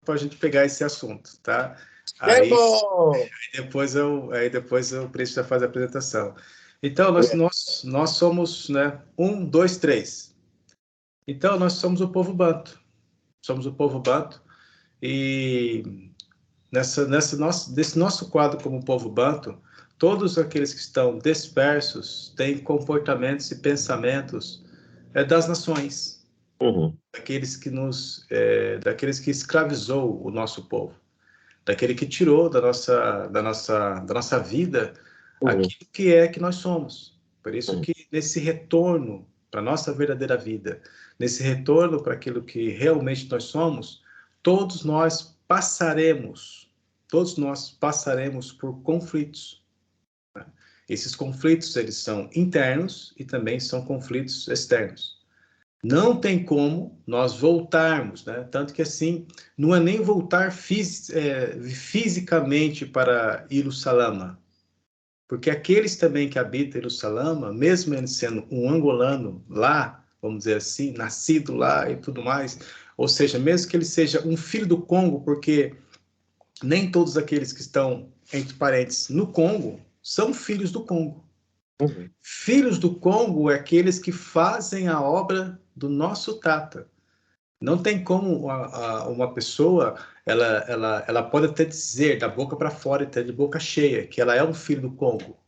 para a gente pegar esse assunto, tá? Aí depois o Príncipe já faz a apresentação. Então, nós somos, né, 1, 2, 3. Então, nós somos o povo banto. Somos o povo banto. E desse nosso quadro como povo banto, todos aqueles que estão dispersos têm comportamentos e pensamentos das nações, daqueles que escravizou o nosso povo, daquele que tirou da nossa vida aquilo que nós somos. Por isso que nesse retorno para a nossa verdadeira vida, nesse retorno para aquilo que realmente nós somos, todos nós passaremos por conflitos. Esses conflitos, eles são internos e também são conflitos externos. Não tem como nós voltarmos, né? Tanto que assim, não é nem voltar fisicamente para Ilussalama, porque aqueles também que habitam Ilussalama, mesmo ele sendo um angolano lá, vamos dizer assim, nascido lá e tudo mais, ou seja, mesmo que ele seja um filho do Congo, porque nem todos aqueles que estão, entre parênteses, no Congo, são filhos do Congo. Filhos do Congo é aqueles que fazem a obra do nosso Tata. Não tem como uma pessoa, ela pode até dizer da boca para fora, até de boca cheia, que ela é um filho do Congo.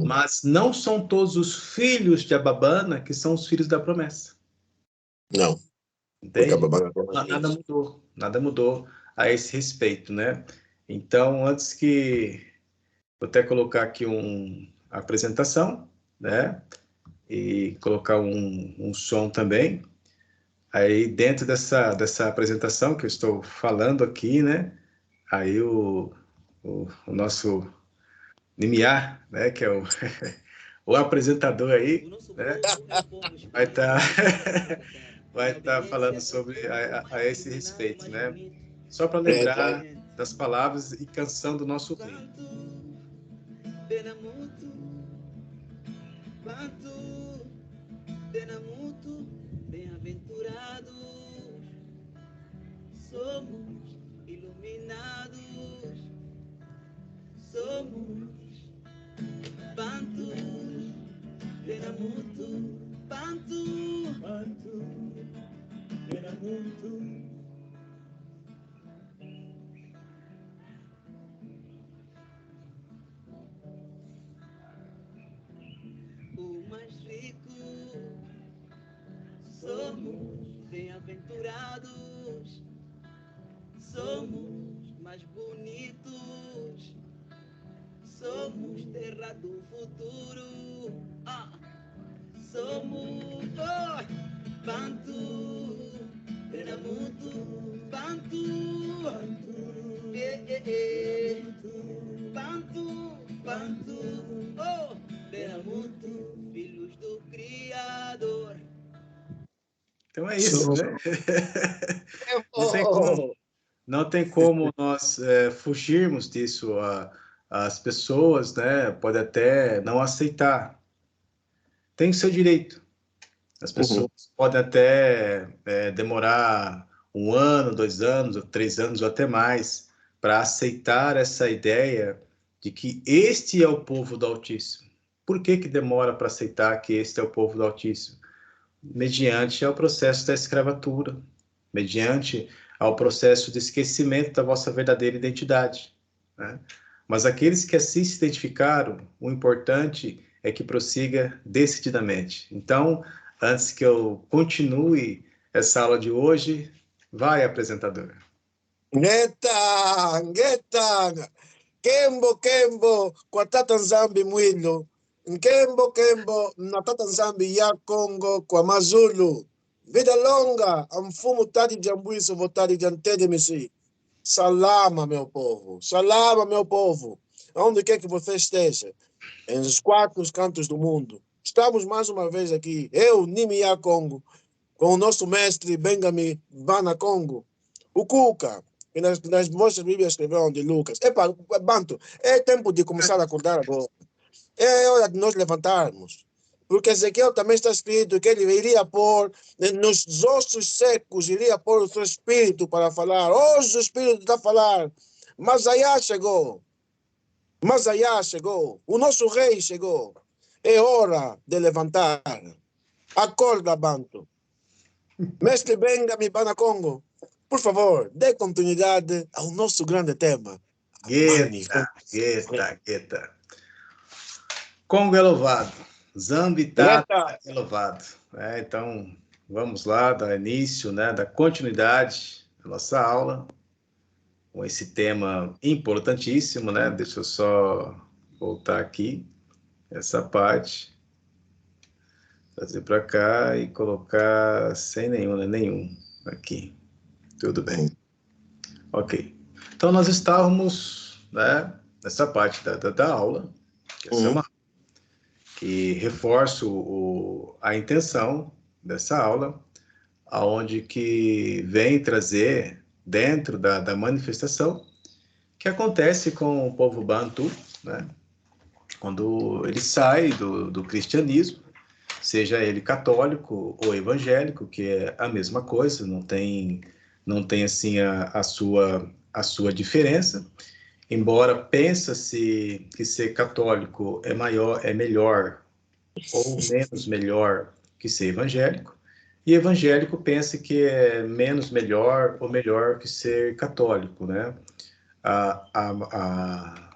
Mas não são todos os filhos de Ababana que são os filhos da promessa. Não. Entende? Nada mudou a esse respeito, né? Então, vou até colocar aqui a apresentação, né? E colocar um som também. Aí, dentro dessa apresentação que eu estou falando aqui, né? Aí o nosso Nimiar, né? Que é o apresentador aí, né? Vai estar falando sobre a esse respeito, né? Só para lembrar das palavras e canção do nosso rei. Bem-aventurados, somos iluminados, somos Bantu, Benamutu, Bantu, Benamutu. O mais rico, somos bem-aventurados, somos mais bonitos, somos terra do futuro, somos Bantu, Benamutu, Bantu, Bantu, Benamutu, filhos do Criador. Então é isso, né? Não tem como nós fugirmos disso. As pessoas, né, podem até não aceitar. Tem o seu direito. As pessoas podem até demorar 1 ano, 2 anos, ou 3 anos, ou até mais, para aceitar essa ideia de que este é o povo do Altíssimo. Por que demora para aceitar que este é o povo do Altíssimo? Mediante ao processo da escravatura, mediante ao processo de esquecimento da vossa verdadeira identidade, né? Mas aqueles que assim se identificaram, o importante é que prossiga decididamente. Então, antes que eu continue essa aula de hoje, vai, apresentador. Ngeta, Kembo, kwa tata nzambi mwilo. Kembo, na tata nzambi ya Congo kwa Mazulu. Vida longa, a mfumo tadi jambuiso votadi jantede messi. Salama, meu povo. Salama, meu povo. Onde quer que você esteja, em os 4 cantos do mundo. Estamos mais uma vez aqui, eu, Nimia Congo, com o nosso mestre Bengami Bana Congo, o Cuca, que nas vossas Bíblias escreveram de Lucas. Epa, Banto, é tempo de começar a acordar agora. É hora de nós levantarmos. porque Ezequiel também está escrito que ele iria pôr nos ossos secos, iria pôr o seu espírito para falar. Hoje o espírito está a falar. Masaiá chegou. Masaiá chegou. O nosso rei chegou. É hora de levantar. Acorda, Banto. Mestre Benga Mibana Congo, por favor, dê continuidade ao nosso grande tema. Gueta. Congo é louvado. Zambitata é louvado. Então, vamos lá, dar início, né, da continuidade da nossa aula, com esse tema importantíssimo, né? Deixa eu só voltar aqui, essa parte, trazer para cá e colocar sem nenhum, né? Nenhum aqui. Tudo bem. Ok. Então, nós estávamos, né, nessa parte da aula, que essa é uma que reforço a intenção dessa aula, aonde que vem trazer dentro da manifestação que acontece com o povo Bantu, né? Quando ele sai do cristianismo, seja ele católico ou evangélico, que é a mesma coisa, não tem assim a sua diferença. Embora pensa-se que ser católico é melhor ou menos melhor que ser evangélico, e evangélico pensa que é menos melhor ou melhor que ser católico, né? A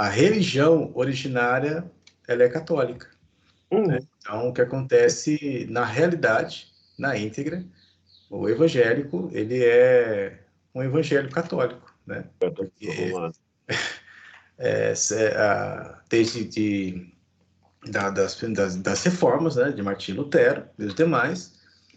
religião originária, ela é católica, né? Então, o que acontece na realidade, na íntegra, o evangélico, ele é um evangelho católico, né? Porque desde das reformas, né, de Martim Lutero e os demais,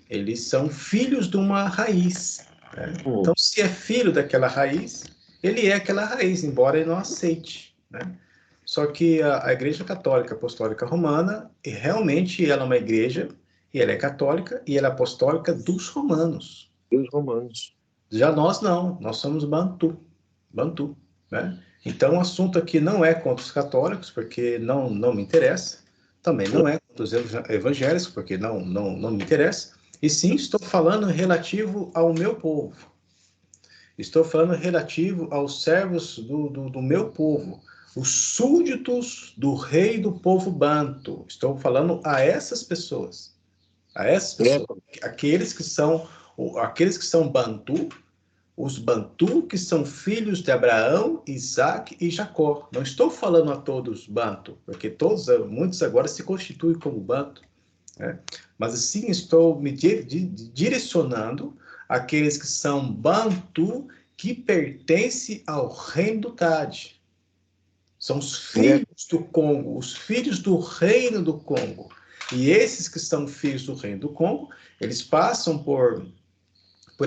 eles são filhos de uma raiz, né? Então, se é filho daquela raiz, ele é aquela raiz, embora ele não aceite, né? Só que a Igreja Católica Apostólica Romana, realmente ela é uma igreja, e ela é católica, e ela é apostólica dos romanos. Dos romanos. Já nós não, nós somos Bantu, né? Então o assunto aqui não é contra os católicos, porque não me interessa, também não é contra os evangélicos, porque não me interessa, e sim estou falando relativo ao meu povo, estou falando relativo aos servos do meu povo, os súditos do rei do povo Bantu, estou falando a essas pessoas, aqueles que são Bantu, os Bantu que são filhos de Abraão, Isaac e Jacó. Não estou falando a todos Bantu, porque muitos agora se constituem como Bantu, né? Mas sim estou me direcionando àqueles que são Bantu que pertencem ao reino do Tade. São os filhos do Congo, os filhos do reino do Congo. E esses que são filhos do reino do Congo, eles passam por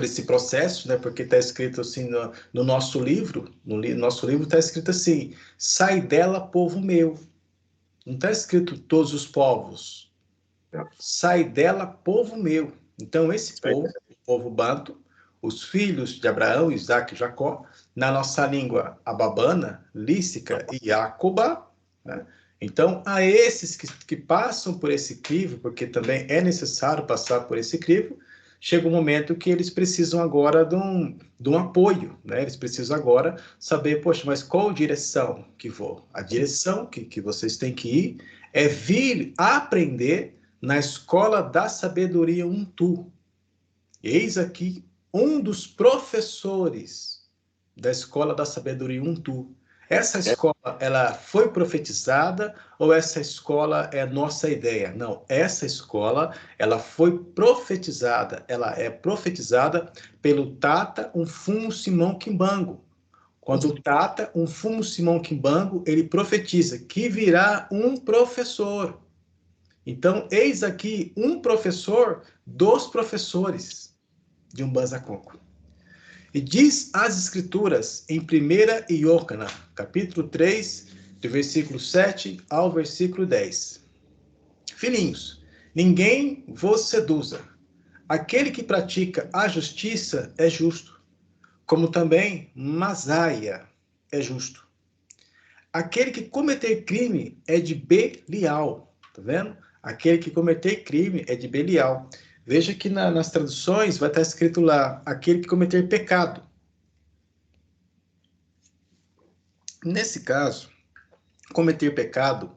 esse processo, né? Porque está escrito assim no nosso livro, nosso livro está escrito assim: sai dela, povo meu. Não está escrito todos os povos. Sai dela, povo meu. Então esse povo, o povo Bantu, os filhos de Abraão, Isaac e Jacó, na nossa língua ababana, lícica e Jacobá, né? Então, a esses que passam por esse crivo, porque também é necessário passar por esse crivo, chega um momento que eles precisam agora de um apoio, né? Eles precisam agora saber, poxa, mas qual direção que vou? A direção que vocês têm que ir é vir aprender na escola da sabedoria Untu. Eis aqui um dos professores da escola da sabedoria Untu. Essa escola, ela foi profetizada ou essa escola é nossa ideia? Não, essa escola, ela foi profetizada. Ela é profetizada pelo Tata Umfumo Simão Kimbangu. Quando o Tata Umfumo Simão Kimbangu, ele profetiza que virá um professor. Então, eis aqui um professor dos professores de Umbanza Congo. E diz as Escrituras em 1 Iocana, capítulo 3, do versículo 7 ao versículo 10. Filhinhos, ninguém vos seduza. Aquele que pratica a justiça é justo, como também Masaia é justo. Aquele que cometer crime é de Belial, tá vendo? aquele que cometer crime é de Belial. Veja que nas traduções vai estar escrito lá, aquele que cometer pecado. Nesse caso, cometer pecado,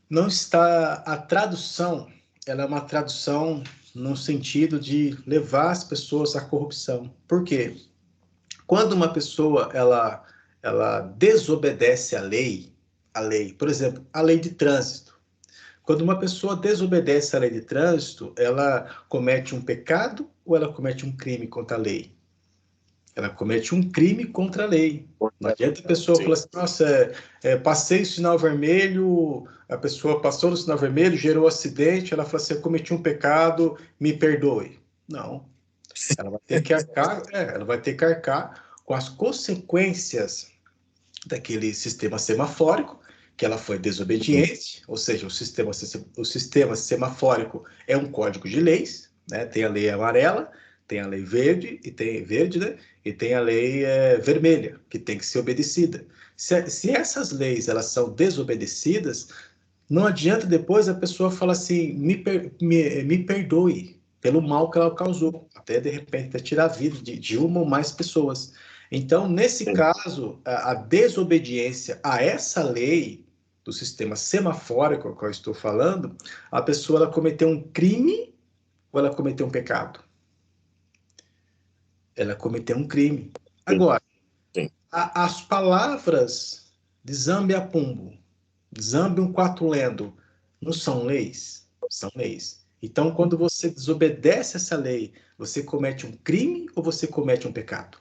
não está a tradução, ela é uma tradução no sentido de levar as pessoas à corrupção. Por quê? Quando uma pessoa ela desobedece à lei, por exemplo, a lei de trânsito. Quando uma pessoa desobedece à lei de trânsito, ela comete um pecado ou ela comete um crime contra a lei? Ela comete um crime contra a lei. Não adianta a pessoa falar assim, nossa, passei o sinal vermelho, a pessoa passou no sinal vermelho, gerou um acidente, ela fala assim, eu cometi um pecado, me perdoe. Não. Ela vai ter que arcar, ela vai ter que arcar com as consequências daquele sistema semafórico, que ela foi desobediente, ou seja, o sistema semafórico é um código de leis, né? Tem a lei amarela, tem a lei verde, né? E tem a lei vermelha, que tem que ser obedecida. Se essas leis elas são desobedecidas, não adianta depois a pessoa falar assim, me perdoe pelo mal que ela causou, até de repente até tirar a vida de uma ou mais pessoas. Então, nesse caso, a desobediência a essa lei do sistema semafórico que eu estou falando, a pessoa ela cometeu um crime ou ela cometeu um pecado? Ela cometeu um crime. Agora, as palavras de Zambiapumbo, Zambium Quatulendo, não são leis? São leis. Então, quando você desobedece essa lei, você comete um crime ou você comete um pecado?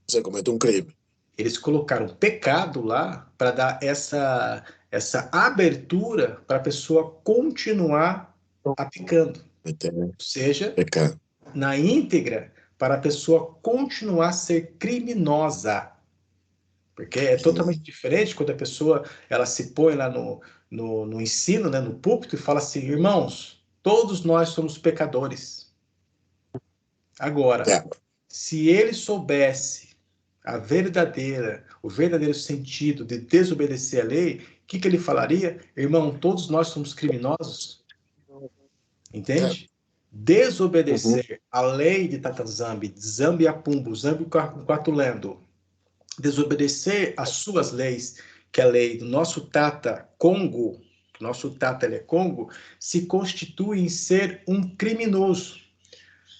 Você comete um crime. Eles colocaram pecado lá para dar essa abertura para a pessoa continuar aplicando. Ou seja, Pecado. na íntegra, para a pessoa continuar a ser criminosa. Porque é totalmente diferente quando a pessoa ela se põe lá no ensino, né, no púlpito, e fala assim, irmãos, todos nós somos pecadores. Agora, se ele soubesse o verdadeiro sentido de desobedecer a lei, o que ele falaria? Irmão, todos nós somos criminosos. Entende? Desobedecer a lei de Tatanzambi, Zambiapumbo, Zambi Quatulendo, desobedecer às suas leis, que é a lei do nosso Tata Congo, nosso Tata ele é Congo, se constitui em ser um criminoso.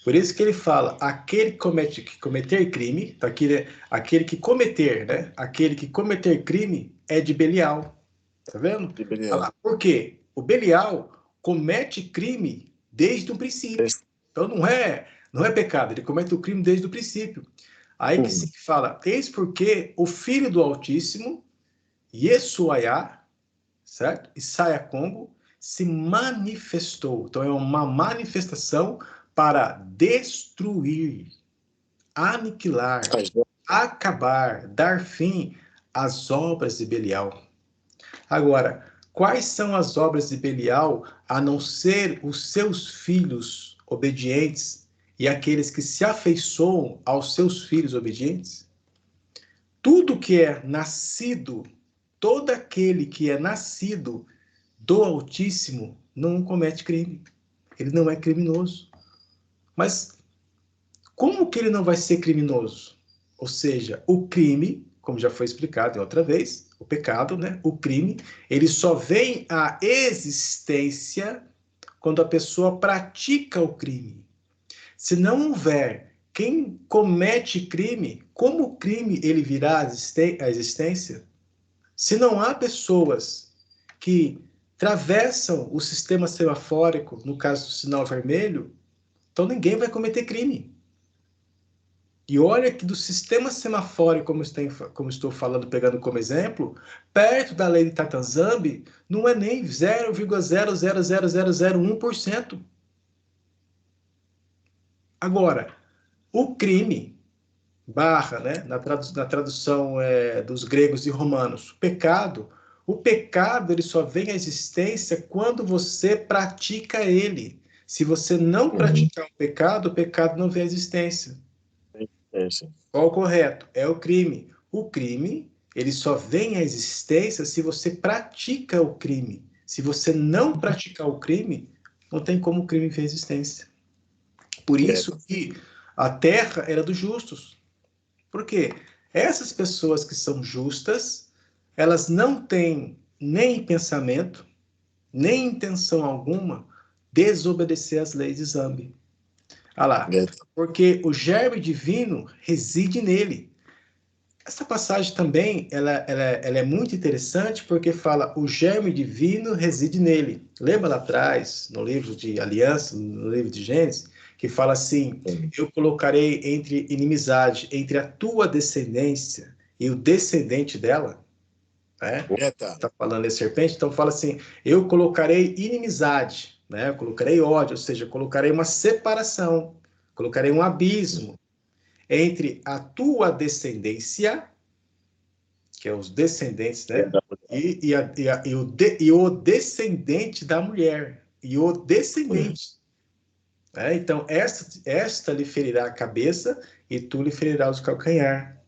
Por isso que ele fala, aquele que cometer crime, tá aqui, né? Aquele que cometer, né? Aquele que cometer crime é de Belial. Tá vendo? De Belial. Por quê? O Belial comete crime desde o princípio. Então não é pecado, ele comete o crime desde o princípio. Aí que se fala, eis porque o Filho do Altíssimo, Yeshuaiá, certo? Isaiah Congo, se manifestou. Então é uma manifestação para destruir, aniquilar, acabar, dar fim às obras de Belial. Agora, quais são as obras de Belial, a não ser os seus filhos obedientes e aqueles que se afeiçoam aos seus filhos obedientes? Tudo que é nascido, todo aquele que é nascido do Altíssimo não comete crime. Ele não é criminoso. Mas como que ele não vai ser criminoso? Ou seja, o crime, como já foi explicado outra vez, o pecado, né? O crime, ele só vem à existência quando a pessoa pratica o crime. Se não houver quem comete crime, como o crime ele virá à existência? Se não há pessoas que atravessam o sistema semafórico, no caso do sinal vermelho, então ninguém vai cometer crime. E olha que do sistema semafórico, como estou falando, pegando como exemplo, perto da lei de Tatanzambi, não é nem 0,00001%. Agora, o crime, barra, né, na tradução dos gregos e romanos, o pecado ele só vem à existência quando você pratica ele. Se você não praticar o pecado não vem à existência. Qual o correto? É o crime. O crime, ele só vem à existência se você pratica o crime. Se você não praticar o crime, não tem como o crime ter existência. Por isso que a terra era dos justos. Por quê? Essas pessoas que são justas, elas não têm nem pensamento, nem intenção alguma desobedecer às leis de Zambi. Olha lá, porque o germe divino reside nele. Essa passagem também, ela é muito interessante porque fala o germe divino reside nele. Lembra lá atrás, no livro de Aliança, no livro de Gênesis, que fala assim, eu colocarei entre inimizade, entre a tua descendência e o descendente dela, né? Está falando a serpente, então fala assim, eu colocarei inimizade, né? Eu colocarei ódio, ou seja, eu colocarei uma separação, colocarei um abismo entre a tua descendência, que é os descendentes, né? E o descendente da mulher. E o descendente. Então, esta lhe ferirá a cabeça e tu lhe ferirás o calcanhar.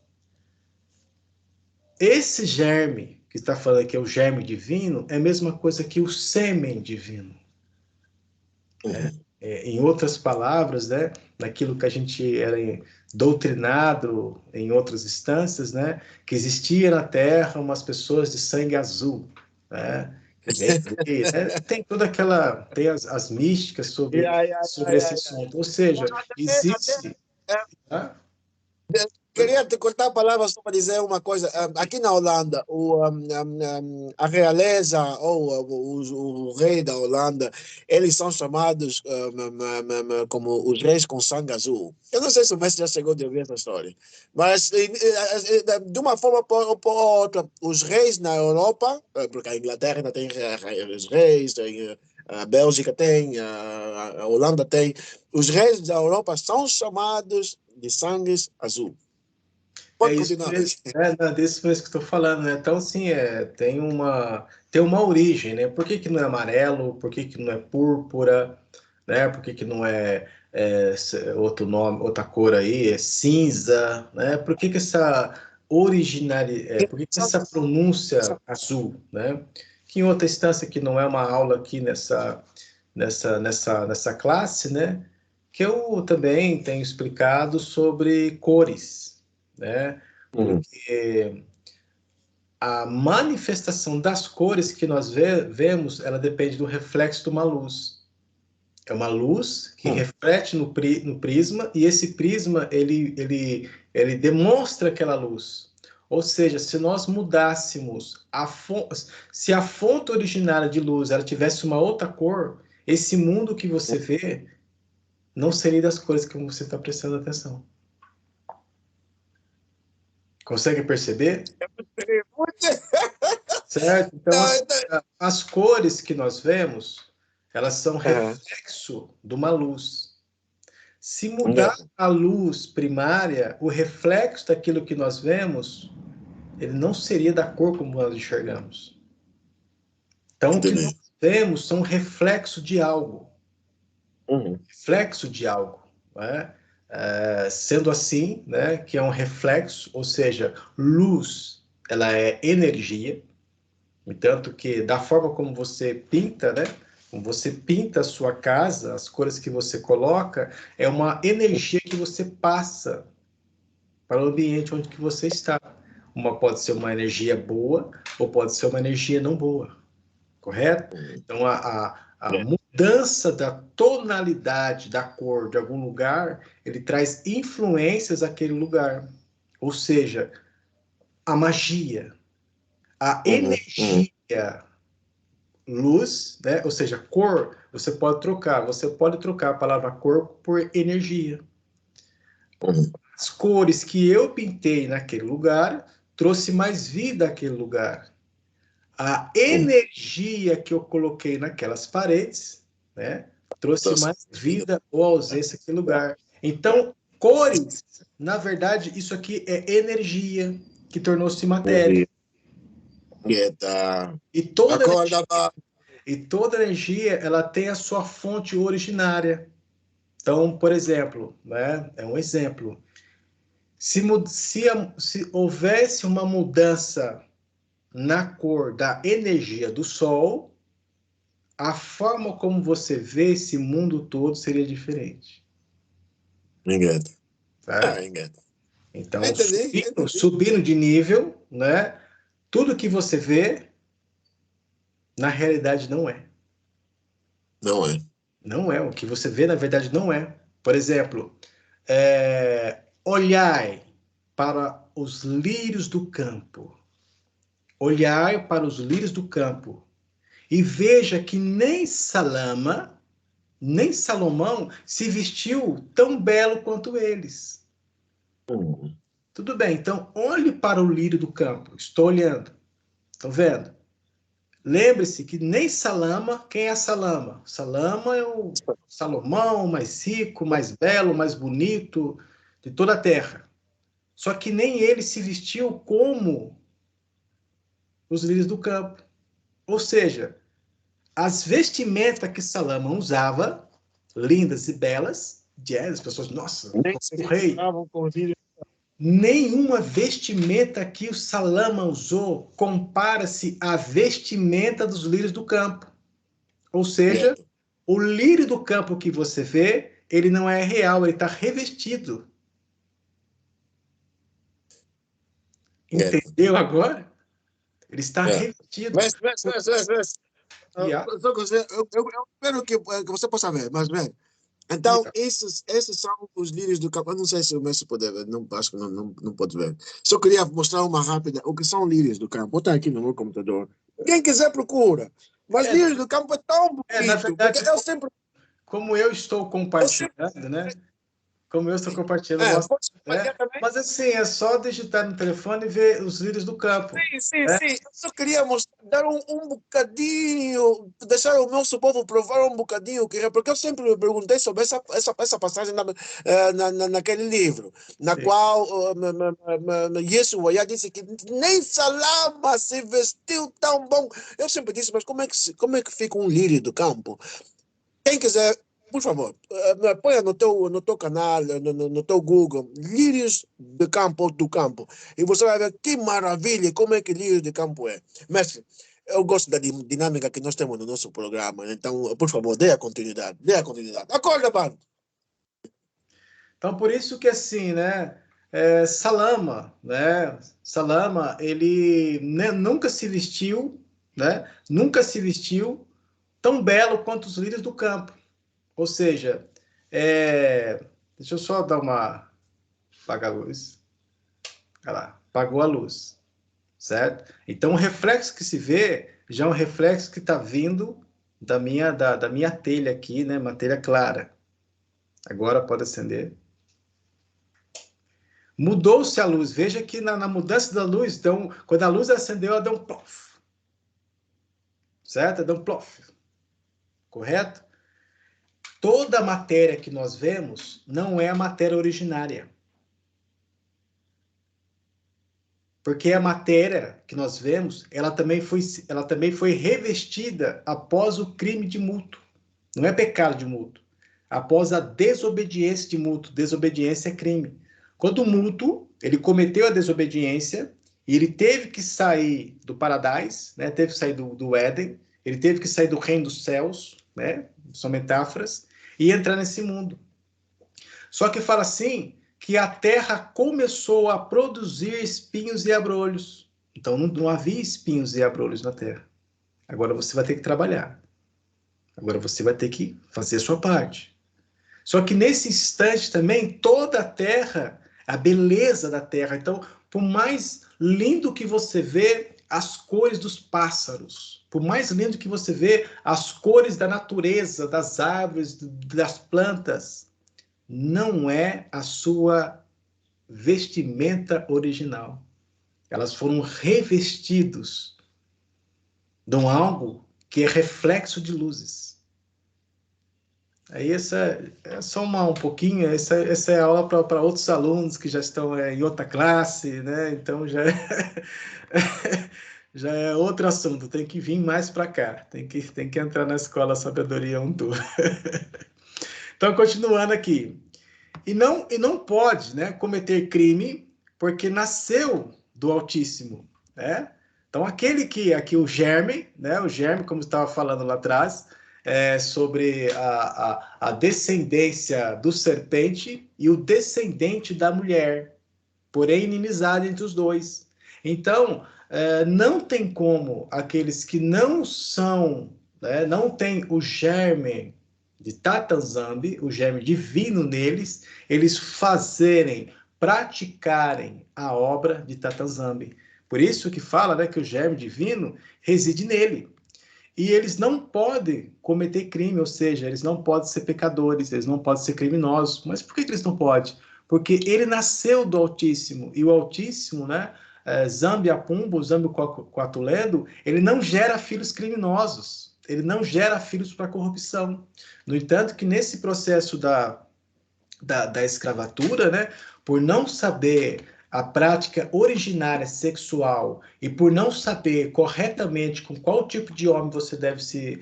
Esse germe, que está falando que é o germe divino, é a mesma coisa que o sêmen divino. Em outras palavras, né, naquilo que a gente era doutrinado em outras instâncias, né, que existia na Terra umas pessoas de sangue azul, né, tem toda aquela, tem as místicas sobre esse assunto, ou seja, existe... Tá? Queria te cortar a palavra só para dizer uma coisa. Aqui na Holanda, a realeza ou o rei da Holanda, eles são chamados como os reis com sangue azul. Eu não sei se o mestre já chegou a ouvir essa história, mas de uma forma ou outra, os reis na Europa, porque a Inglaterra ainda tem os reis, a Bélgica tem, a Holanda tem, os reis da Europa são chamados de sangues azul. É isso mesmo, desse mesmo que eu estou falando, né? Então, sim, tem uma origem, né? Por que não é amarelo? Por que não é púrpura? Né? Por que não é outro nome, outra cor aí? É cinza, né? Por que essa por que essa pronúncia azul, né? Que em outra instância, que não é uma aula aqui nessa classe, né? Que eu também tenho explicado sobre cores, né? Porque a manifestação das cores que nós vemos, ela depende do reflexo de uma luz. É uma luz que reflete no prisma, e esse prisma, ele demonstra aquela luz. Ou seja, se nós mudássemos se a fonte originária de luz ela tivesse uma outra cor, esse mundo que você vê não seria das cores que você está prestando atenção. Consegue perceber? Certo? Então, as cores que nós vemos, elas são reflexo de uma luz. Se mudar a luz primária, o reflexo daquilo que nós vemos, ele não seria da cor como nós enxergamos. Então, o que nós vemos são reflexo de algo. Reflexo de algo. Né? Sendo assim, né, que é um reflexo, ou seja, luz, ela é energia, tanto que da forma como você pinta, né, como você pinta a sua casa, as cores que você coloca, é uma energia que você passa para o ambiente onde que você está. Pode ser uma energia boa ou pode ser uma energia não boa, correto? Então, a mudança da tonalidade da cor de algum lugar, ele traz influências àquele lugar. Ou seja, a magia, a energia, luz, né? Ou seja, cor, você pode trocar. Você pode trocar a palavra cor por energia. As cores que eu pintei naquele lugar trouxe mais vida àquele lugar. A energia que eu coloquei naquelas paredes, né, trouxe mais vida ou ausência àquele lugar. Então, cores, na verdade, isso aqui é energia que tornou-se matéria. E toda energia, ela tem a sua fonte originária. Então, por exemplo, né, é um exemplo. Se houvesse uma mudança na cor da energia do Sol, a forma como você vê esse mundo todo seria diferente. Engano. Certo? Engano. Então, Entendi. subindo de nível, né? Tudo que você vê, na realidade, não é. Não é. Não é. O que você vê, na verdade, não é. Por exemplo, olhai para os lírios do campo. Olhai para os lírios do campo e veja que nem Salomão se vestiu tão belo quanto eles. Tudo bem, então olhe para o lírio do campo. Estou olhando. Estão vendo? Lembre-se que nem Salama, quem é Salama? Salama é o Salomão, mais rico, mais belo, mais bonito de toda a terra. Só que nem ele se vestiu como os lírios do campo. Ou seja, as vestimentas que Salama usava, lindas e belas, as pessoas, nossa, Nem se o rei. com os lírios. Nenhuma vestimenta que o Salama usou compara-se à vestimenta dos lírios do campo. Ou seja, o lírio do campo que você vê, ele não é real, ele está revestido. Entendeu agora? Ele está revestido. Mas. Yeah. Eu espero que você possa ver, mas bem. Então, esses são os lírios do campo. Eu não sei se o Messi pode ver, não, acho que não pode ver. Só queria mostrar uma rápida, o que são lírios do campo. Vou estar aqui no meu computador. Quem quiser procura. Mas lírios do campo é tão bonito, na verdade, porque eu sempre... Como eu estou compartilhando, né? Como eu estou compartilhando, mas assim, é só digitar no telefone e ver os lírios do campo. Sim. Eu só queria mostrar, dar um bocadinho, deixar o nosso povo provar um bocadinho, porque eu sempre me perguntei sobre essa passagem naquele livro, na qual Yeshua já disse que nem Salama se vestiu tão bom. Eu sempre disse, mas como é que fica um lírio do campo? Quem quiser, por favor, põe no teu canal, no teu Google, lírios do campo, e você vai ver que maravilha, como é que lírios de campo é. Mestre, eu gosto da dinâmica que nós temos no nosso programa, então, por favor, dê a continuidade. Acorda, mano! Então, por isso que assim, né, Salama, ele nunca se vestiu, né, tão belo quanto os lírios do campo. Ou seja, deixa eu só dar uma... apagar a luz. Olha lá, apagou a luz, certo? Então, o reflexo que se vê já é um reflexo que está vindo da minha telha aqui, né? Uma telha clara. Agora pode acender. Mudou-se a luz. Veja que na mudança da luz, então, quando a luz acendeu, ela deu um plof. Certo? Ela deu um plof. Correto? Toda a matéria que nós vemos não é a matéria originária. Porque a matéria que nós vemos, ela também foi revestida após o crime de multo. Não é pecado de multo. Após a desobediência de multo. Desobediência é crime. Quando o multo, ele cometeu a desobediência, e ele teve que sair do paradise, né? Teve que sair do Éden, ele teve que sair do reino dos céus, né? São metáforas, e entrar nesse mundo. Só que fala assim, que a terra começou a produzir espinhos e abrolhos. Então não havia espinhos e abrolhos na terra. Agora você vai ter que trabalhar. Agora você vai ter que fazer a sua parte. Só que nesse instante também, toda a terra, a beleza da terra. Então, por mais lindo que você vê as cores dos pássaros, por mais lindo que você vê as cores da natureza, das árvores, das plantas, não é a sua vestimenta original. Elas foram revestidos de algo que é reflexo de luzes. Aí essa é só um pouquinho, essa é a aula para outros alunos que já estão em outra classe, né? Então já já é outro assunto, tem que vir mais para cá, tem que entrar na escola Sabedoria 1 Tour. Então, continuando aqui. E não pode, né, cometer crime porque nasceu do Altíssimo, né? Então, aqui o germe, né? O germe, como estava falando lá atrás, sobre a descendência do serpente e o descendente da mulher, porém inimizade entre os dois. Então, não tem como aqueles que não são, né, não tem o germe de Tatanzambi, o germe divino neles, eles fazerem, praticarem a obra de Tatanzambi. Por isso que fala, né, que o germe divino reside nele. E eles não podem cometer crime, ou seja, eles não podem ser pecadores, eles não podem ser criminosos. Mas por que eles não podem? Porque ele nasceu do Altíssimo, e o Altíssimo, né, Zambi Apumbo, Zambi Quatuledo, ele não gera filhos criminosos, ele não gera filhos para corrupção. No entanto, que nesse processo da escravatura, né, por não saber a prática originária sexual e por não saber corretamente com qual tipo de homem você deve se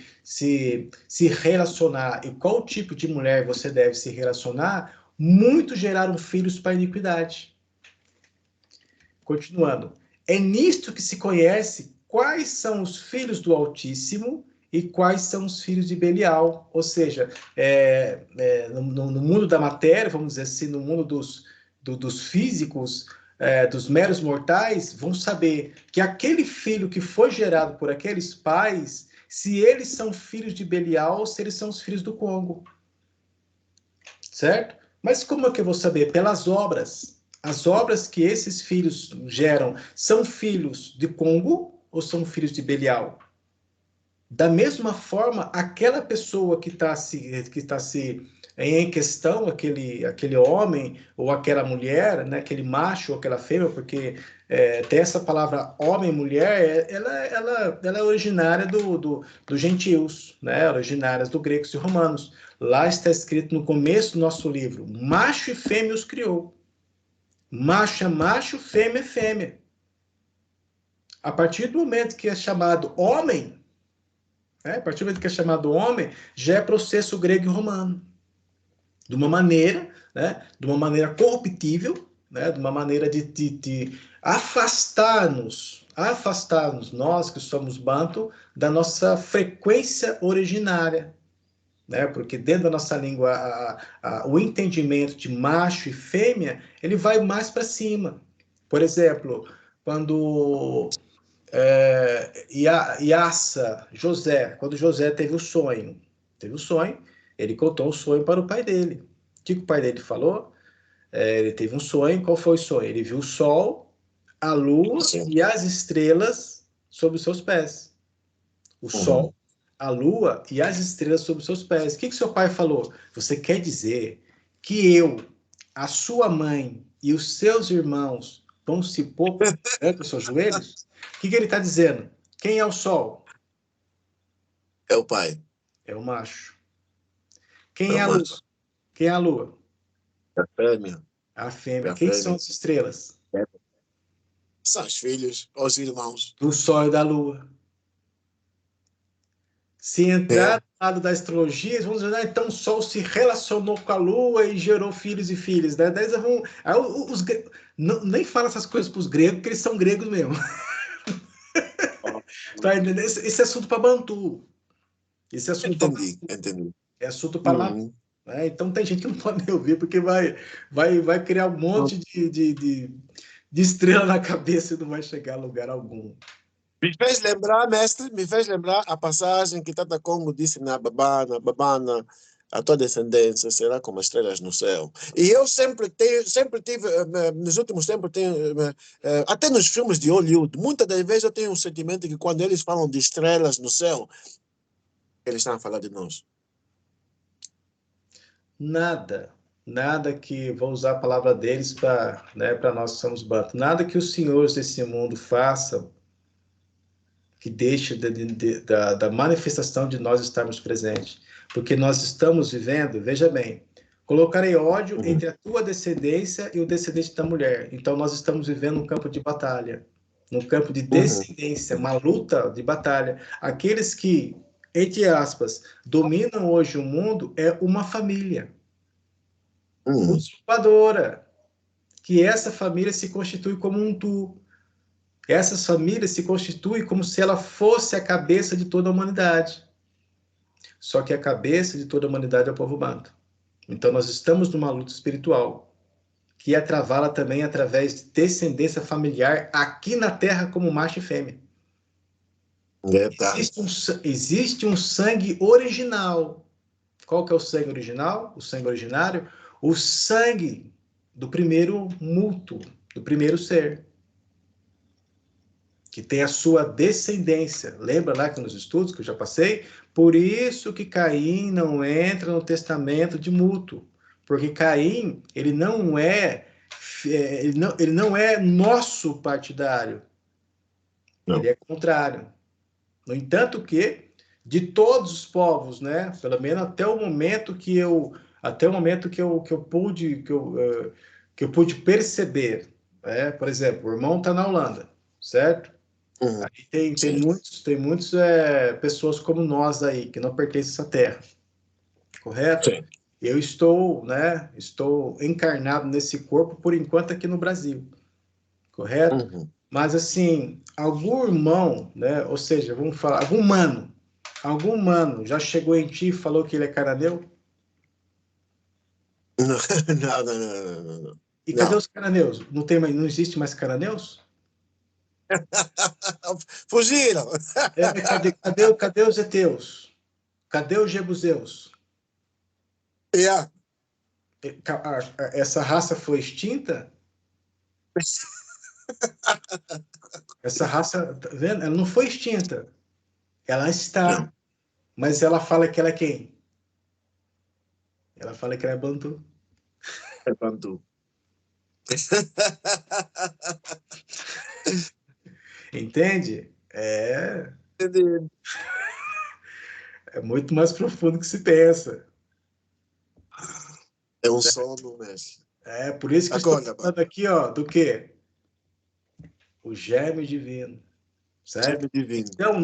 relacionar e qual tipo de mulher você deve se relacionar, muitos geraram filhos para a iniquidade. Continuando, é nisto que se conhece quais são os filhos do Altíssimo e quais são os filhos de Belial. Ou seja, no mundo da matéria, vamos dizer assim, no mundo dos físicos, dos meros mortais, vão saber que aquele filho que foi gerado por aqueles pais, se eles são filhos de Belial ou se eles são os filhos do Congo. Certo? Mas como é que eu vou saber? Pelas obras. As obras que esses filhos geram são filhos de Congo ou são filhos de Belial? Da mesma forma, aquela pessoa que está se em questão, aquele homem ou aquela mulher, né, aquele macho ou aquela fêmea, porque tem essa palavra homem e mulher, ela é originária dos gentios, né, originárias do gregos e romanos. Lá está escrito no começo do nosso livro, macho e fêmea os criou. Macho é macho, fêmea é fêmea. A partir do momento que é chamado homem, a partir do momento que é chamado homem, já é processo grego e romano. De uma maneira, né, de uma maneira corruptível, né, de uma maneira de afastar-nos, nós que somos banto, da nossa frequência originária. Né, porque dentro da nossa língua, o entendimento de macho e fêmea, ele vai mais para cima. Por exemplo, quando José, quando José teve o sonho, ele contou o sonho para o pai dele. O que o pai dele falou? Ele teve um sonho, qual foi o sonho? Ele viu o sol, a lua e as estrelas sob os seus pés. O sol, a lua e as estrelas sob os seus pés. O que seu pai falou? Você quer dizer que eu, a sua mãe e os seus irmãos vão se pôr perante os seus joelhos? O que ele está dizendo? Quem é o sol? É o pai. É o macho. Quem é a lua? Quem é a lua? É a fêmea. A fêmea. Quem são as estrelas? São os filhos, os irmãos. Do sol e da lua. Se entrar no lado da astrologia, vamos dizer, então o Sol se relacionou com a Lua e gerou filhos e filhas. Né? Daí vão, nem fala essas coisas para os gregos, porque eles são gregos mesmo. Tá entendendo? Esse assunto para Bantu. Esse assunto Entendi. É assunto para lá. Né? Então tem gente que não pode nem ouvir, porque vai criar um monte de estrela na cabeça e não vai chegar a lugar algum. Me fez lembrar, mestre, a passagem que Tata Congo disse na Babana, a tua descendência será como estrelas no céu. E eu sempre tive, nos últimos tempos, até nos filmes de Hollywood, muitas das vezes eu tenho um sentimento que quando eles falam de estrelas no céu, eles estão a falar de nós. Nada que, vou usar a palavra deles para nós que somos banto, nada que os senhores desse mundo façam que deixe da manifestação de nós estarmos presentes. Porque nós estamos vivendo, veja bem, colocarei ódio entre a tua descendência e o descendente da mulher. Então nós estamos vivendo um campo de batalha, um campo de descendência, uma luta de batalha. Aqueles que, entre aspas, dominam hoje o mundo é uma família usurpadora, que essa família se constitui como um tu. essas famílias se constituem como se ela fosse a cabeça de toda a humanidade. Só que a cabeça de toda a humanidade é o povo banto. Então, nós estamos numa luta espiritual, que é travá-la também através de descendência familiar aqui na Terra como macho e fêmea. Verdade. Existe um sangue original. Qual que é o sangue original? O sangue originário? O sangue do primeiro mútuo, do primeiro ser, que tem a sua descendência. Lembra lá que nos estudos que eu já passei? Por isso que Caim não entra no testamento de mútuo, porque Caim, ele não é nosso partidário, Não. ele é contrário. No entanto que, de todos os povos, né, pelo menos até o momento que eu pude perceber, por exemplo, o irmão está na Holanda, certo? Aí tem muitos pessoas como nós aí, que não pertencem a essa terra, correto? Sim. Eu estou encarnado nesse corpo, por enquanto, aqui no Brasil, correto? Mas, assim, algum irmão, né, ou seja, vamos falar, algum mano já chegou em ti e falou que ele é cananeu? Não. E cadê os cananeus? Não existe mais cananeus? Fugiram. Cadê os heteus? Cadê os jebuseus? Yeah. Essa raça foi extinta? Essa raça, tá vendo? Ela não foi extinta. Ela está. Não. Mas ela fala que ela é quem? Ela fala que ela é Bantu. É Bantu. Entende? É muito mais profundo que se pensa. É um sono, mestre. Por isso que Agora, estou falando aqui, ó, do quê? O germe divino. Certo? Germe divino. Então,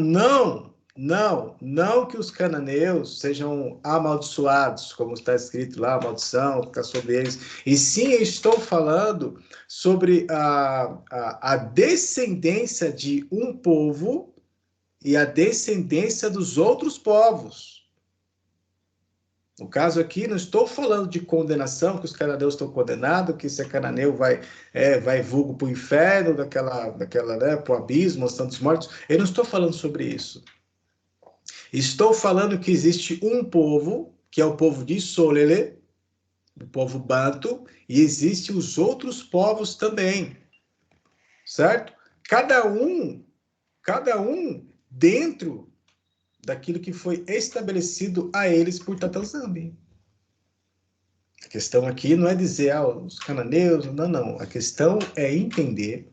não que os cananeus sejam amaldiçoados, como está escrito lá, a maldição fica sobre eles. E sim, eu estou falando sobre a descendência de um povo e a descendência dos outros povos. No caso aqui, não estou falando de condenação, que os cananeus estão condenados, que esse cananeu vai vulgo para o inferno, né, para o abismo, aos tantos mortos. Eu não estou falando sobre isso. Estou falando que existe um povo, que é o povo de Solele, o povo Banto, e existem os outros povos também, certo? Cada um dentro daquilo que foi estabelecido a eles por Tatanzambi. A questão aqui não é dizer, os cananeus, não. A questão é entender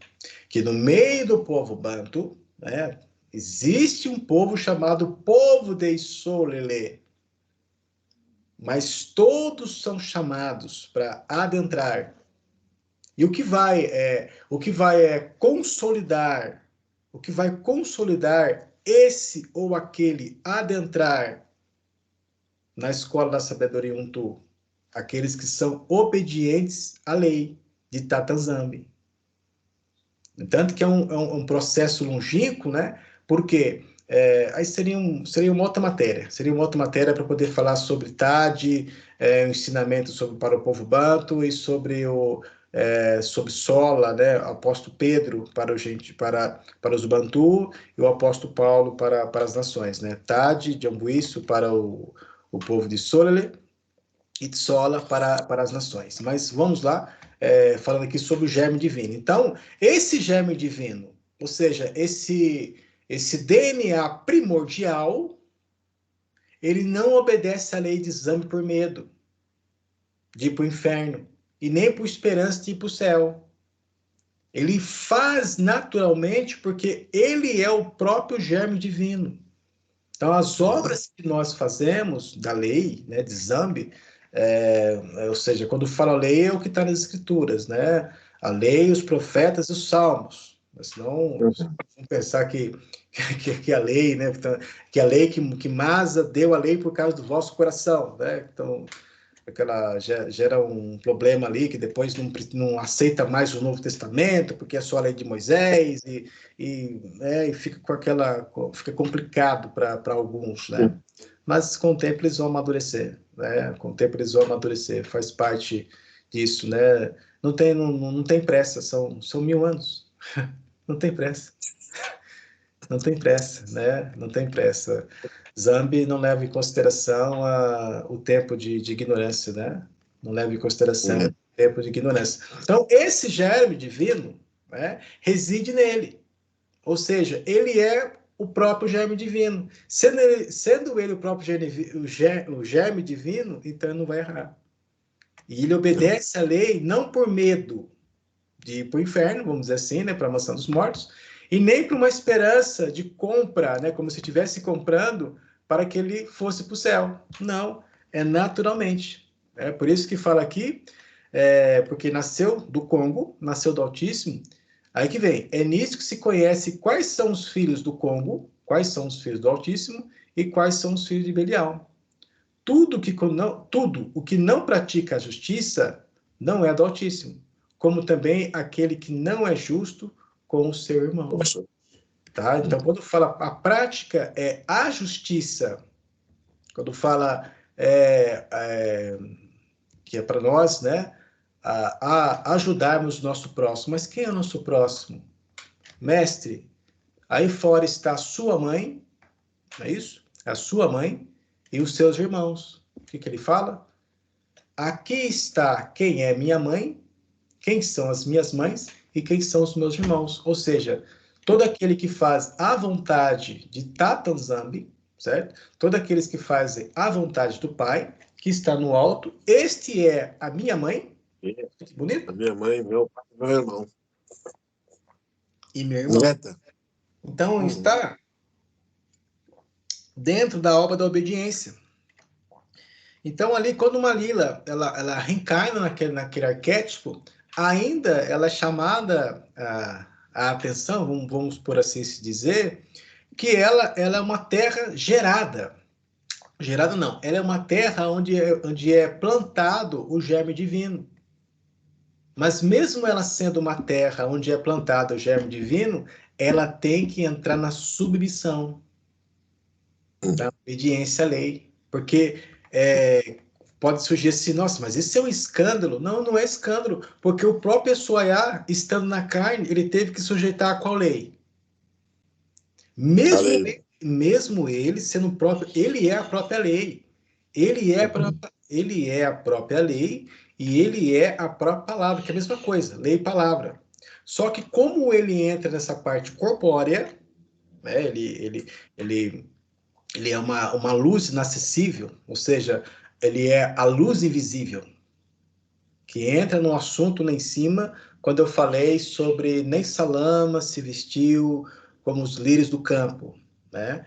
que no meio do povo Banto, né, existe um povo chamado povo de Isolele, mas todos são chamados para adentrar. E o que vai consolidar esse ou aquele adentrar na escola da sabedoria Untu? Aqueles que são obedientes à lei de Tatanzambi. Tanto que é um processo longínquo, né? Porque aí seria uma outra matéria. Seria uma outra matéria para poder falar sobre TAD, o ensinamento para o povo banto e sobre Sola, né? O apóstolo Pedro para os bantu e o apóstolo Paulo para as nações, né? TAD, de Ambuíço para o povo de Solele, e Sola para as nações. Mas vamos lá, falando aqui sobre o germe divino. Então, esse germe divino, ou seja, esse DNA primordial, ele não obedece à lei de Zambi por medo de ir para o inferno, e nem por esperança de ir para o céu. Ele faz naturalmente porque ele é o próprio germe divino. Então, as obras que nós fazemos da lei, né, de Zambi, ou seja, quando fala lei é o que está nas escrituras, né? A lei, os profetas e os salmos. Mas senão, vamos pensar que a lei, né? Que a lei que Masa deu a lei por causa do vosso coração, né? Então, gera um problema ali, que depois não aceita mais o Novo Testamento, porque é só a lei de Moisés, e fica fica complicado para alguns, né? Mas com o tempo eles vão amadurecer, né? Com o tempo eles vão amadurecer, faz parte disso, né? Não tem pressa, são 1000 anos, não tem pressa. Não tem pressa, né? Não tem pressa. Zambi não leva em consideração o tempo de ignorância, né? Não leva em consideração o tempo de ignorância. Então, esse germe divino, né, reside nele. Ou seja, ele é o próprio germe divino. Sendo ele o próprio germe divino, então ele não vai errar. E ele obedece à lei não por medo de ir para o inferno, vamos dizer assim, né, para a mansão dos mortos, e nem para uma esperança de compra, né, como se estivesse comprando para que ele fosse para o céu. Não, é naturalmente. É por isso que fala aqui, porque nasceu do Congo, nasceu do Altíssimo. Aí que vem, é nisso que se conhece quais são os filhos do Congo, quais são os filhos do Altíssimo e quais são os filhos de Belial. Tudo o que não pratica a justiça não é do Altíssimo, como também aquele que não é justo com o seu irmão. Tá? Então, quando fala a prática é a justiça, quando fala que é para nós, né, a ajudarmos o nosso próximo. Mas quem é o nosso próximo? Mestre, aí fora está a sua mãe, não é isso? A sua mãe e os seus irmãos. O que ele fala? Aqui está quem é minha mãe, quem são as minhas mães e quem são os meus irmãos. Ou seja, todo aquele que faz a vontade de Tata Nzambi, certo? Todos aqueles que fazem a vontade do Pai, que está no alto, este é a minha mãe. Que bonito. A minha mãe, meu pai, meu irmão. E meu irmão. Neta. Então, está dentro da obra da obediência. Então, ali, quando uma lila ela reencarna naquele arquétipo, ainda ela é chamada a atenção, vamos por assim se dizer, que ela é uma terra gerada. Gerada não, ela é uma terra onde é plantado o germe divino. Mas mesmo ela sendo uma terra onde é plantado o germe divino, ela tem que entrar na submissão da obediência à lei. Porque pode surgir assim, nossa, mas isso é um escândalo. Não, não é escândalo, porque o próprio Essuaiá, estando na carne, ele teve que sujeitar a qual lei? Mesmo ele sendo o próprio, ele é a própria lei. Ele é a própria lei e ele é a própria palavra, que é a mesma coisa, lei e palavra. Só que como ele entra nessa parte corpórea, né, ele é uma luz inacessível, ou seja, ele é a luz invisível, que entra no assunto lá em cima, quando eu falei sobre nem Salama se vestiu como os lírios do campo, né?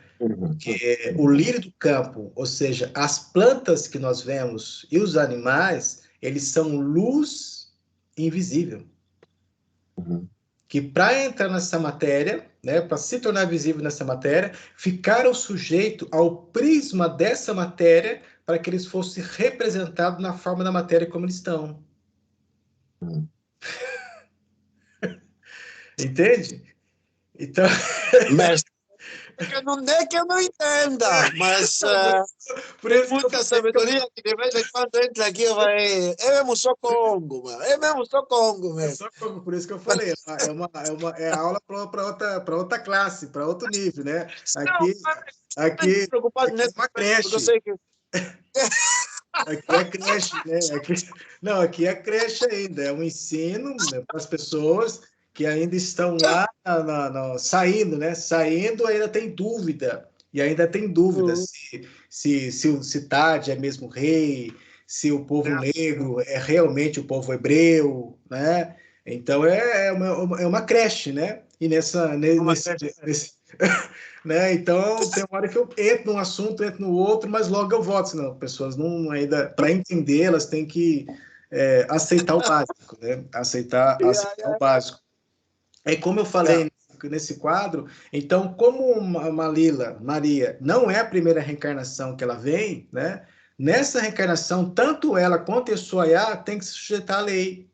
Que o lírio do campo, ou seja, as plantas que nós vemos e os animais, eles são luz invisível. Que para entrar nessa matéria, né, para se tornar visível nessa matéria, ficaram sujeitos ao prisma dessa matéria para que eles fossem representados na forma da matéria como eles estão. Entende? Então... Mestre, não é que eu não entenda, mas tem muita sabedoria que de vez em quando entra aqui e vai... É mesmo só Congo, mano. É mesmo só Congo, mesmo. É só Congo, por isso que eu falei. É aula para outra classe, para outro nível, né? Aqui é uma creche. Eu sei que... Aqui é creche, né? Aqui é creche ainda. É um ensino, né, para as pessoas que ainda estão lá saindo, né? Saindo ainda tem dúvida. E ainda tem dúvida se Tade é mesmo rei, se o povo negro é realmente o povo hebreu, né? Então é uma creche, né? E né? Então tem uma hora que eu entro num assunto, entro no outro, mas logo eu volto, senão pessoas não ainda, para entender, elas têm que aceitar o básico, né? Aceitar o básico. É como eu falei nesse quadro, então, como Maria não é a primeira reencarnação que ela vem, né? Nessa reencarnação, tanto ela quanto Yeshuayá tem que se sujeitar à lei.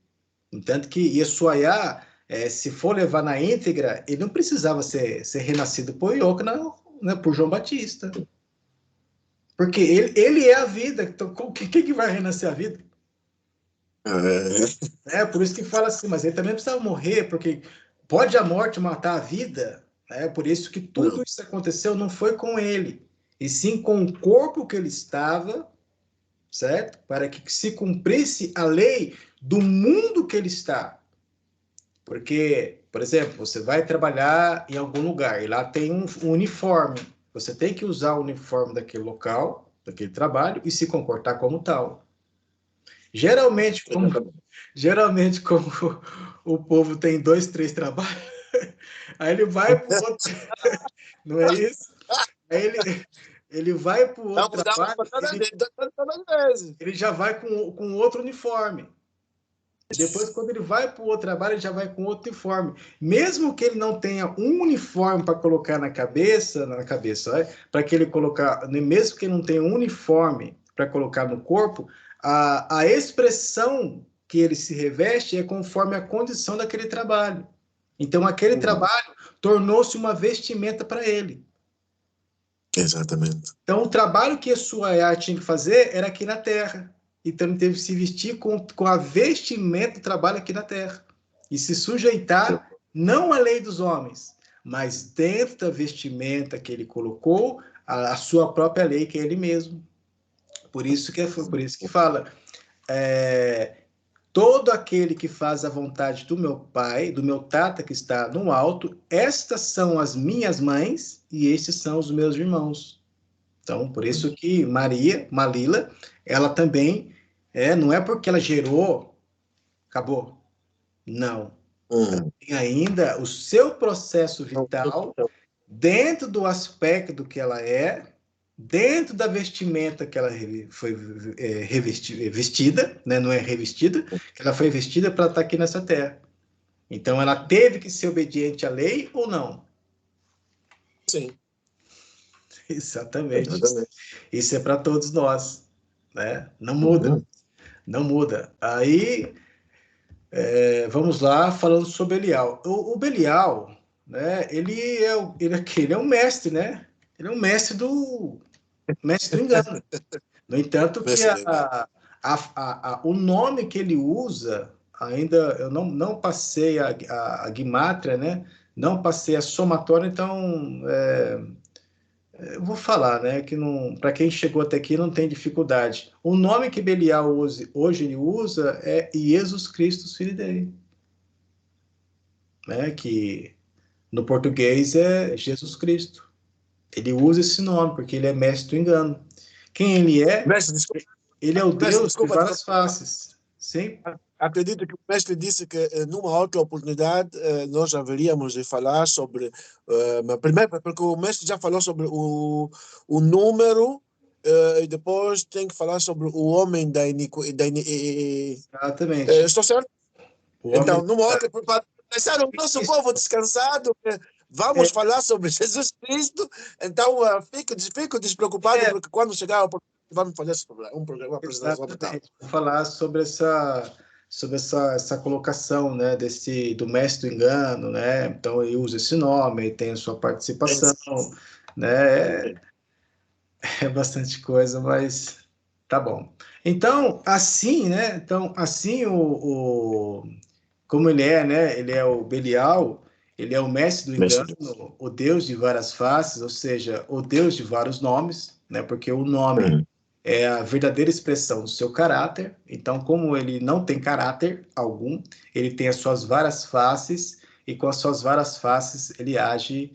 Entanto que Yeshuayá, se for levar na íntegra, ele não precisava ser renascido por Yohanan, né, por João Batista. Porque ele é a vida. Então, o que vai renascer a vida? Por isso que fala assim, mas ele também precisava morrer, porque pode a morte matar a vida? Por isso que tudo isso aconteceu não foi com ele, e sim com o corpo que ele estava, certo? Para que se cumprisse a lei do mundo que ele está. Porque, por exemplo, você vai trabalhar em algum lugar e lá tem um uniforme. Você tem que usar o uniforme daquele local, daquele trabalho, e se comportar como tal. Geralmente, como o povo tem 2, 3 trabalhos, aí ele vai para o outro. Não é isso? Aí ele vai para o outro trabalho, ele já vai com outro uniforme. Depois, quando ele vai para o outro trabalho, ele já vai com outro uniforme. Mesmo que ele não tenha um uniforme para colocar na cabeça, para que ele colocar, mesmo que ele não tenha um uniforme para colocar no corpo, a expressão que ele se reveste é conforme a condição daquele trabalho. Então, aquele trabalho tornou-se uma vestimenta para ele. Exatamente. Então, o trabalho que Yeshuayá tinha que fazer era aqui na Terra. Então, ele teve que se vestir com a vestimenta do trabalho aqui na Terra. E se sujeitar, não à lei dos homens, mas dentro da vestimenta que ele colocou, a sua própria lei, que é ele mesmo. Por isso que fala, todo aquele que faz a vontade do meu pai, do meu tata que está no alto, estas são as minhas mães e estes são os meus irmãos. Então, por isso que Malila, ela também, não é porque ela gerou, acabou. Não. Ela tem ainda o seu processo vital dentro do aspecto que ela é, dentro da vestimenta que ela foi vestida, né? Não é revestida, que ela foi vestida para estar aqui nessa terra. Então, ela teve que ser obediente à lei ou não? Sim. Exatamente. Isso é para todos nós, né? Não muda, não muda. Aí, vamos lá, falando sobre Belial. O Belial, né? Ele é um mestre, né? Ele é um mestre do engano. No entanto, que o nome que ele usa, ainda eu não passei a Guimátria, né? Não passei a somatória, então eu vou falar, né? Que para quem chegou até aqui não tem dificuldade. O nome que Belial hoje ele usa é Jesus Cristo, filho dele, né? Que no português é Jesus Cristo. Ele usa esse nome porque ele é mestre do engano. Quem ele é? Mestre, desculpa. Ele é o Deus de várias faces. Sim. Acredito que o mestre disse que numa outra oportunidade nós haveríamos de falar sobre, mas primeiro, porque o mestre já falou sobre o número e depois tem que falar sobre o homem da iniquidade. Exatamente. Estou certo? Então, numa outra, para deixar o nosso povo descansado, vamos falar sobre Jesus Cristo. Então, fico despreocupado, porque quando chegar a oportunidade, vamos fazer um programa, uma apresentação total. Vou falar sobre essa colocação, né, do mestre do engano, né? Então ele usa esse nome, ele tem a sua participação, né? É bastante coisa, mas tá bom. Então, assim, né? Então, assim como ele é, né? Ele é o Belial, ele é o mestre do engano, o Deus de várias faces, ou seja, o Deus de vários nomes, né? Porque o nome é a verdadeira expressão do seu caráter. Então, como ele não tem caráter algum, ele tem as suas várias faces, e com as suas várias faces ele age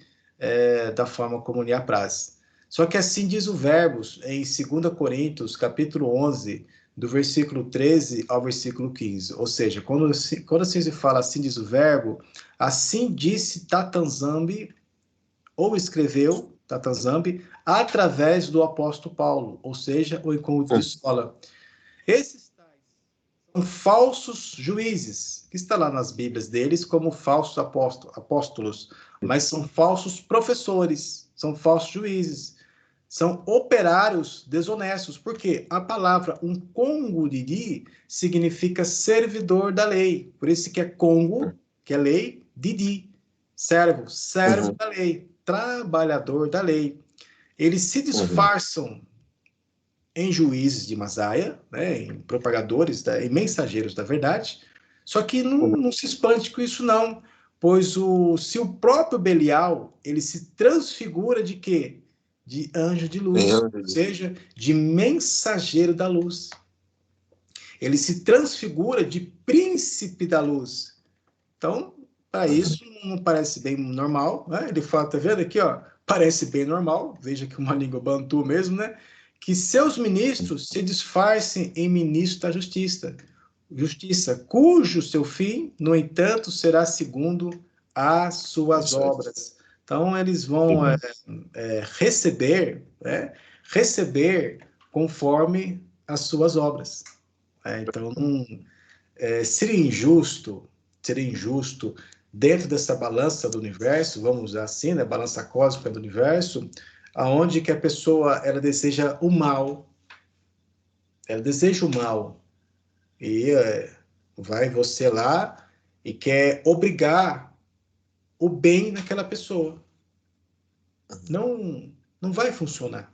da forma como lhe apraz. Só que assim diz o Verbos em 2 Coríntios, capítulo 11, do versículo 13 ao versículo 15. Ou seja, quando assim se fala assim diz o verbo, assim disse Tatanzambi, ou escreveu Tatanzambi, através do apóstolo Paulo, ou seja, o encontro de Sola. Esses são falsos juízes, que está lá nas Bíblias deles como falsos apóstolos, mas são falsos professores, são falsos juízes. São operários desonestos. Por quê? A palavra um Congo-Didi significa servidor da lei. Por isso que é Congo, que é lei, Didi, servo da lei, trabalhador da lei. Eles se disfarçam em juízes de Masaia, né, em propagadores, em mensageiros da verdade, só que não se espante com isso não, pois se o próprio Belial, ele se transfigura de quê? De anjo de luz, ou seja, de mensageiro da luz. Ele se transfigura de príncipe da luz. Então, para isso, não parece bem normal, né? Ele fala, tá vendo aqui, ó? Parece bem normal, veja que uma língua bantu mesmo, né? Que seus ministros se disfarcem em ministros da justiça, cujo seu fim, no entanto, será segundo as suas obras. Então, eles vão receber, né? Receber conforme as suas obras. Então, seria injusto dentro dessa balança do universo, vamos usar assim, né, balança cósmica do universo, aonde que a pessoa ela deseja o mal, e vai você lá e quer obrigar o bem naquela pessoa. Não vai funcionar.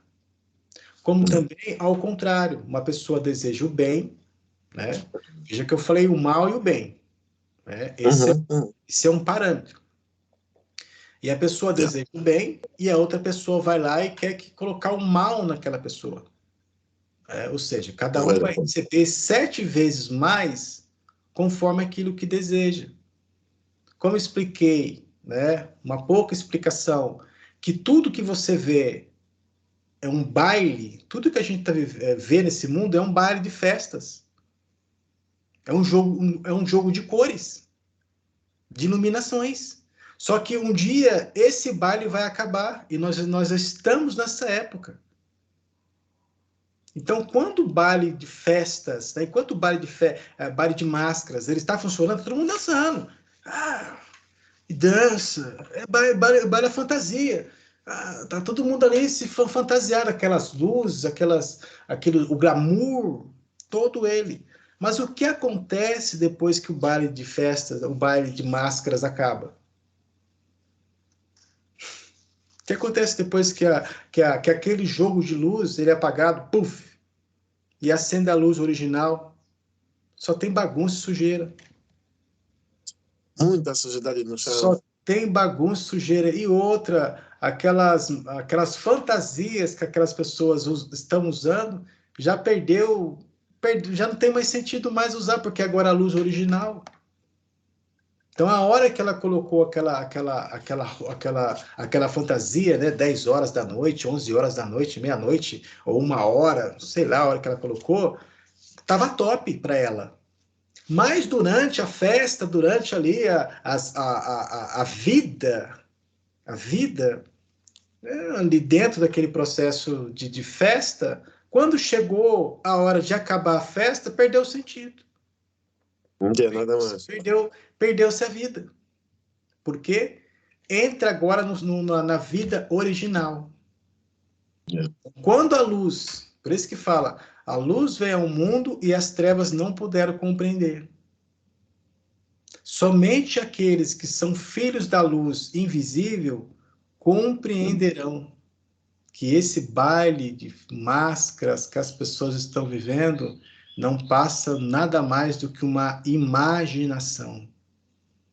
Como também ao contrário, uma pessoa deseja o bem, né? Veja que eu falei o mal e o bem. Né? Esse é um parâmetro. E a pessoa deseja o bem e a outra pessoa vai lá e quer colocar o mal naquela pessoa. Ou seja, cada um vai receber 7 vezes mais conforme aquilo que deseja. Como eu expliquei, né, uma pouca explicação, que tudo que você vê é um baile, tudo que a gente vê nesse mundo é um baile de festas. É um jogo de cores, de iluminações. Só que um dia esse baile vai acabar e nós estamos nessa época. Então, quando o baile de festas, né, enquanto o baile de máscaras, ele está funcionando, todo mundo dançando. E dança, baile é fantasia. Tá todo mundo ali se fantasiado, aquelas luzes, o glamour, todo ele. Mas o que acontece depois que o baile de festas, o baile de máscaras acaba? O que acontece depois que aquele jogo de luz ele é apagado, puff, e acende a luz original? Só tem bagunça e sujeira. Muita sujidade no chão. Só tem bagunça e sujeira. E outra, aquelas fantasias que aquelas pessoas estão usando, já já não tem mais sentido mais usar, porque agora a luz original. Então, a hora que ela colocou aquela fantasia, né, 10 horas da noite, 11 horas da noite, meia-noite, ou 1 hora, sei lá a hora que ela colocou, estava top para ela. Mas durante a festa, durante ali a vida, ali dentro daquele processo de festa, quando chegou a hora de acabar a festa, perdeu o sentido. Não tinha nada mais. Perdeu-se a vida. Porque entra agora na vida original. Quando a luz, por isso que fala, a luz veio ao mundo e as trevas não puderam compreender. Somente aqueles que são filhos da luz invisível compreenderão que esse baile de máscaras que as pessoas estão vivendo não passa nada mais do que uma imaginação.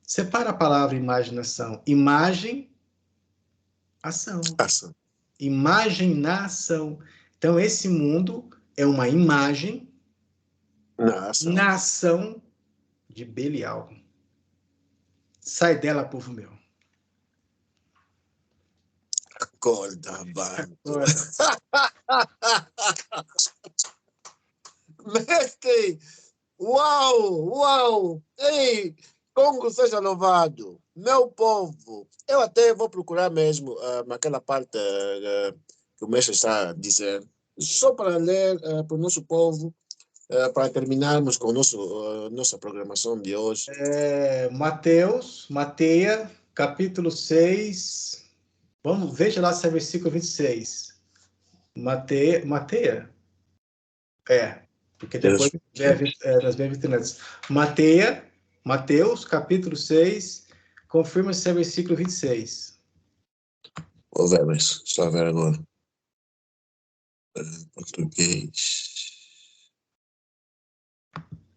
Separa a palavra imaginação. Imagem, ação. Imagem na ação. Então, esse mundo é uma imagem na ação de Belial. Sai dela, povo meu. Acorda, Bantu. Mestre! Uau! Ei, Congo seja louvado. Meu povo, eu até vou procurar mesmo naquela parte que o mestre está dizendo, só para ler para o nosso povo, para terminarmos com nossa programação de hoje. Mateia, capítulo 6. Veja lá se é versículo 26. Mateia? Porque Deus. depois nas bem-aventuranças. Mateus, capítulo 6, confirma-se o versículo 26. Vou ver isso. Só ver agora. Português.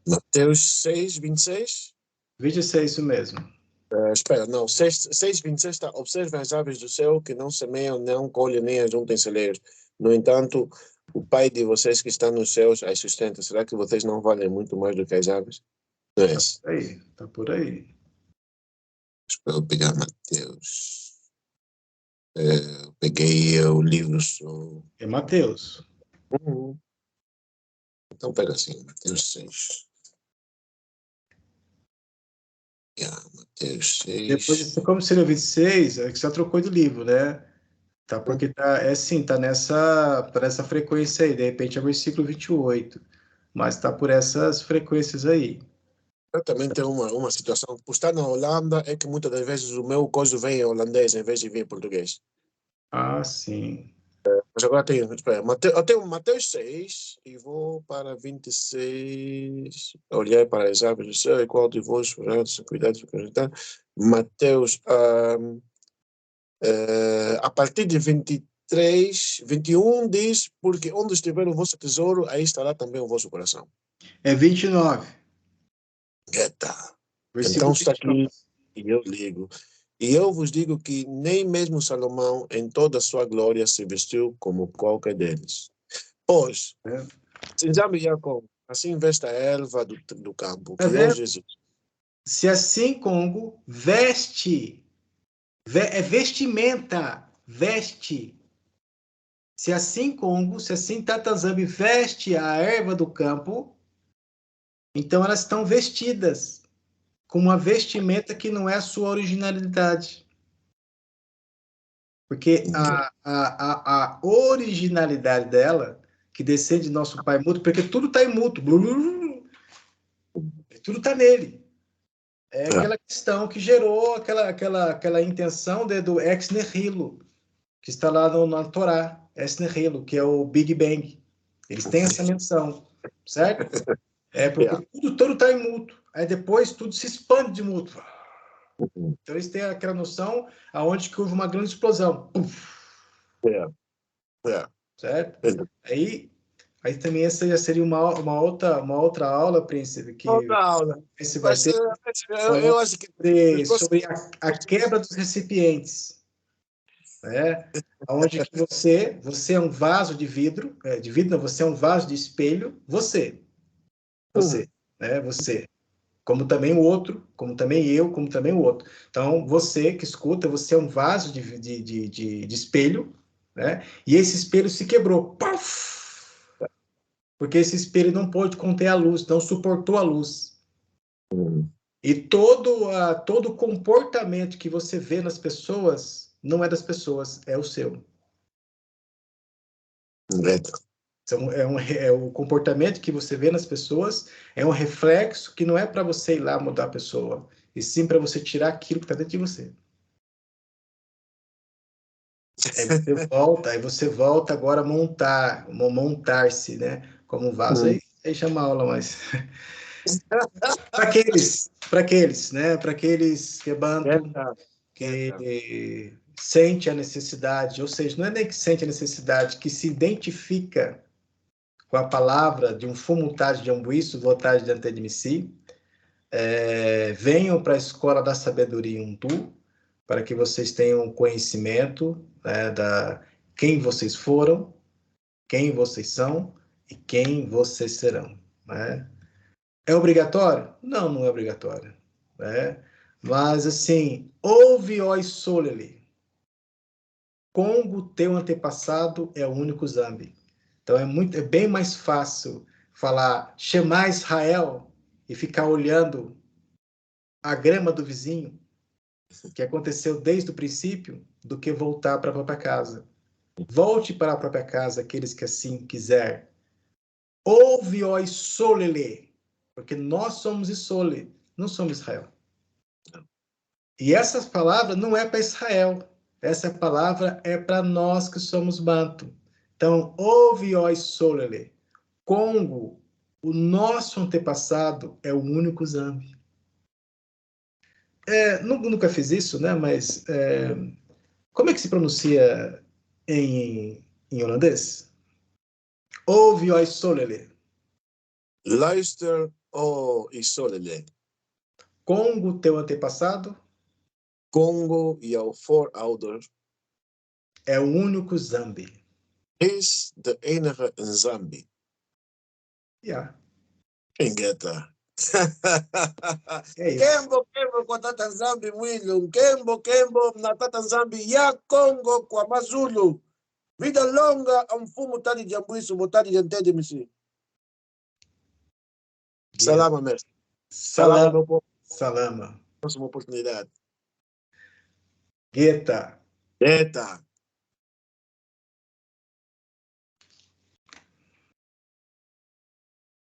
Mateus 6, 26. 26, isso mesmo. Espera, não. 6, 26 está. Observem as aves do céu que não semeiam, não colhem, nem ajuntem celeiros. No entanto, o Pai de vocês que está nos céus as sustenta. Será que vocês não valem muito mais do que as aves? Não é isso? Tá por aí. Espera eu pegar Mateus. Eu peguei o livro só. É Mateus. Então pega assim, Mateus 6. Mateus 6. Depois, como seria 26, é que você já trocou de livro, né? Tá, porque tá nessa frequência aí. De repente é versículo 28. Mas tá por essas frequências aí. Eu também tenho uma situação. Por estar na Holanda, é que muitas das vezes o meu coisa vem em holandês em vez de vir em português. Ah, sim. Mas agora tenho, espera, eu tenho Mateus 6 e vou para 26. Olhei para as aves do céu e qual de vós, cuidado de acreditar. Mateus, a partir de 23, 21 diz, porque onde estiver o vosso tesouro, aí estará também o vosso coração. É 29. Eita. Versículo Então está 29. aqui e eu ligo. E eu vos digo que nem mesmo Salomão, em toda a sua glória, se vestiu como qualquer deles. Pois, É. Sinjame Jacob, assim veste a erva do campo, Tá que vendo? hoje existe. Se assim Congo veste, é vestimenta, veste. Se assim Congo, se assim Tatanzambi veste a erva do campo, então elas estão vestidas com uma vestimenta que não é a sua originalidade. Porque a originalidade dela, que descende de nosso pai mútuo, porque tudo está em mútuo, tudo está nele. É aquela questão que gerou aquela intenção do ex nihilo, que está lá na Torá, ex nihilo, que é o Big Bang. Eles têm essa menção, certo? Porque tudo está em mútuo. Aí depois tudo se expande de mútuo. Então eles têm aquela noção aonde que houve uma grande explosão. Certo? Aí também essa já seria uma outra aula, Príncipe, que Outra aula. esse vai Mas ter eu acho que sobre a quebra dos recipientes, né? Onde que você é um vaso de vidro, não, você é um vaso de espelho, você, né? Você, como também o outro, como também eu, como também o outro. Então, você que escuta, você é um vaso de espelho, né? E esse espelho se quebrou. Puff! Porque esse espelho não pôde conter a luz, não suportou a luz. E todo comportamento que você vê nas pessoas não é das pessoas, é o seu. Então, o comportamento que você vê nas pessoas é um reflexo que não é para você ir lá mudar a pessoa, e sim para você tirar aquilo que está dentro de você. Aí você volta agora a montar-se, né? Como um vaso. Aí chama a aula, mas para aqueles, né? Para aqueles que é banto, que sente a necessidade, ou seja, não é nem que sente a necessidade, que se identifica com a palavra de um fumutade de ambuíço, votade diante de si, venham para a escola da sabedoria Untu, para que vocês tenham conhecimento, né, da quem vocês foram, quem vocês são e quem vocês serão, né? É obrigatório? Não, não é obrigatório, né? Mas assim, ouve oi solele. Congo, teu antepassado, é o único Zambi. Então é bem mais fácil falar Shema Israel e ficar olhando a grama do vizinho, que aconteceu desde o princípio, do que voltar para a própria casa. Volte para a própria casa, aqueles que assim quiser. Ouve, ó Isolele, porque nós somos Isole, não somos Israel. E essa palavra não é para Israel. Essa palavra é para nós que somos Banto, Então, ouve, ó Isolele. Congo, o nosso antepassado é o único Zambi. Nunca fiz isso, né? Mas como é que se pronuncia em holandês? Ouve, ó Isolele. Luister, o Isolele. Congo, teu antepassado, Congo, jouw voorouder, é o único Zambi. is de enige Nzambi. Yeah. Ingeta. É isso. Kembo kwa tata Nzambi Mwilo. Kembo na tata Nzambi ya Congo kwa Mazulu. Vida longa a mfumo tadi Jambuiso, botadi Jantede Misi. Salama, mestre. Salama, meu povo. Salama. Próxima oportunidade. Gueta. Eita.